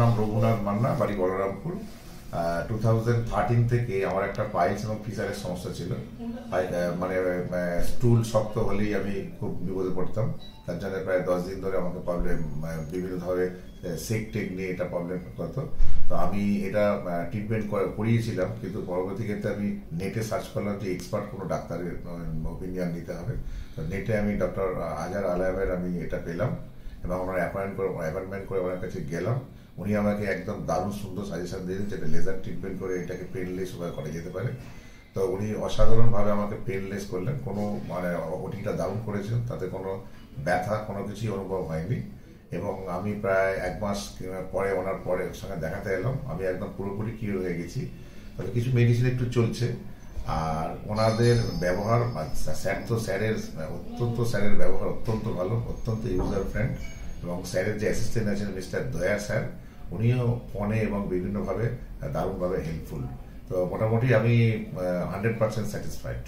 নাম রঘুনাথ মান্না, বাড়ি বলরামপুর। 2013 থেকে আমার একটা পাইলস এবং ফিসারের সমস্যা ছিল। মানে স্টুল শক্ত হলেই আমি খুব বিপদে পড়তাম। তার জন্য প্রায় 10 দিন ধরে আমাকে প্রবলেম, বিভিন্ন ধরনের সেক টেক নিয়ে এটা প্রবলেম করতো। তো আমি এটা ট্রিটমেন্ট করিয়েছিলাম, কিন্তু পরবর্তী ক্ষেত্রে আমি নেটে সার্চ করলাম যে এক্সপার্ট কোনো ডাক্তারের ওপিনিয়ন নিতে হবে। তো নেটে আমি ডক্টর আজহার আলায়ের আমি এটা পেলাম এবং আমরা অ্যাপয়েন্টমেন্ট করে ওনার কাছে গেলাম। উনি আমাকে একদম দারুণ সুন্দর সাজেশন দিয়েছেন, যেটা লেজার ট্রিটমেন্ট করে এটাকে পেনলেস উপায় করা যেতে পারে। তো উনি অসাধারণভাবে আমাকে পেনলেস করলেন, কোনো মানে ওটিটা দারুণ করেছেন, তাতে কোনো ব্যথা কোনো কিছুই অনুভব হয়নি। এবং আমি প্রায় 1 মাস পরে ওনার সঙ্গে দেখাতে এলাম, আমি একদম পুরোপুরি কিওর হয়ে গেছি। তবে কিছু মেডিসিন একটু চলছে। আর ওনাদের ব্যবহার, স্যারের ব্যবহার অত্যন্ত ভালো, অত্যন্ত ইউজার ফ্রেন্ড। এবং স্যারের যে অ্যাসিস্ট্যান্ট আছেন মিস্টার দয়া স্যার, উনিও ফোনে এবং বিভিন্নভাবে দারুণভাবে হেল্পফুল। তো মোটামুটি আমি 100% স্যাটিসফাইড।